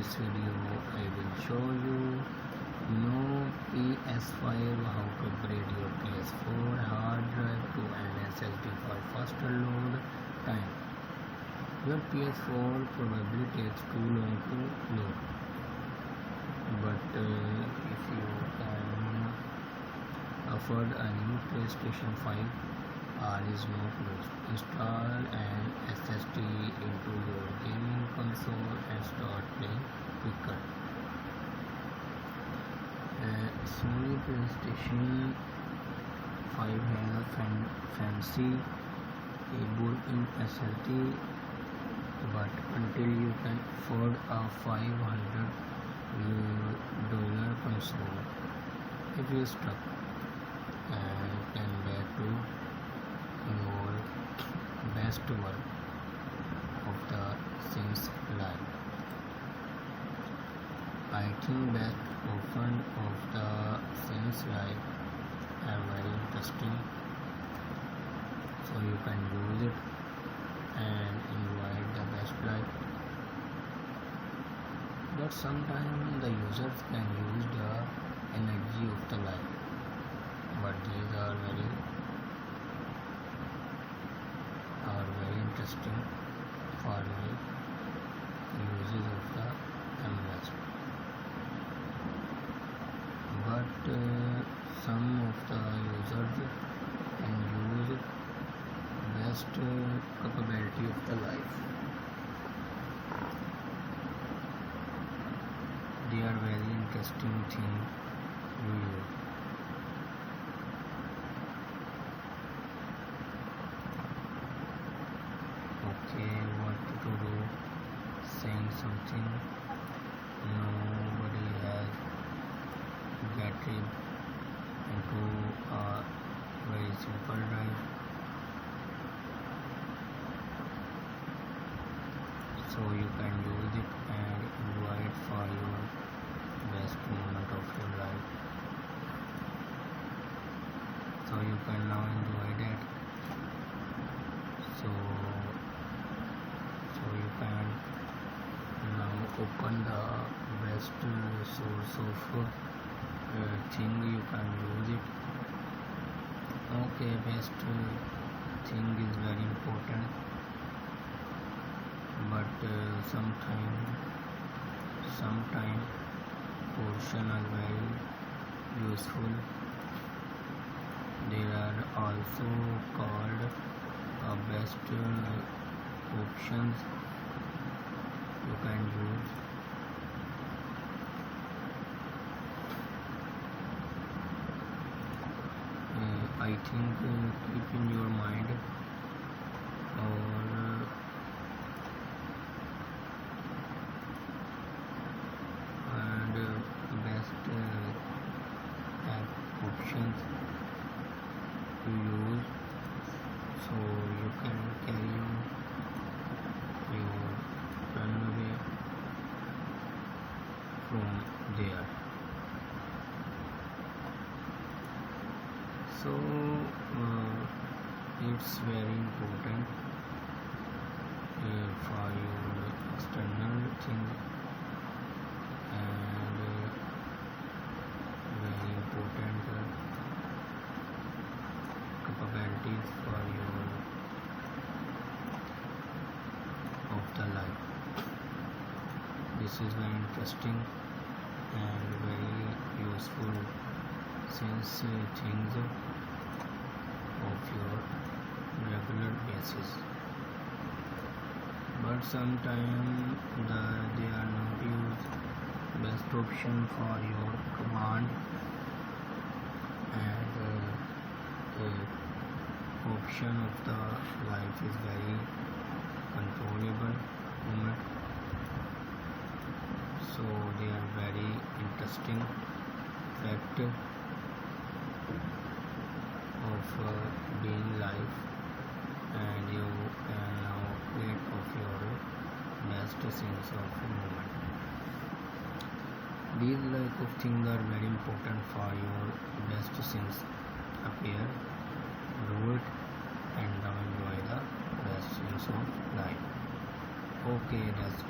this video I will show you no PS5 how to upgrade your PS4 hard drive to an SSD for faster load time. Your PS4 probably takes too long to load, but if you can afford a new PlayStation 5, all is not lost. Install an SSD into your gaming console and start playing quicker. Sony PlayStation 5 has a fancy built-in SSD, but until you can afford a $500 console, if you're stuck and can back to your best work of the Sims life. I think that often of the Sims life are very interesting, so you can use it and enjoy the best life. But sometimes the users can use the energy of the life, but these are very interesting for me uses of the MS. But some of the users can use best capability of the life. They are very interesting thing to use. Okay, what to do? Saying something. Nobody has battery into a very simple drive, so you can use it and enjoy it for your best moment of your life. So you can now enjoy that. So you can now open the best source of thing you can use it. Okay, best thing is very important, but sometime portion are very useful. There are also called best options you can use. I think keep in your mind or and best app options to use, so you can carry on your run away from there. So it's very important for your external thing and very important capabilities for your of the life. This is very interesting and very useful since things of your regular basis, but sometimes they are not used best option for your command and option of the life is very controllable moment, so they are very interesting fact of being life, and you can now create of your best sense of moment. These like of things are very important for your best sense appear. Do it and now enjoy the best sense of life. Okay, that's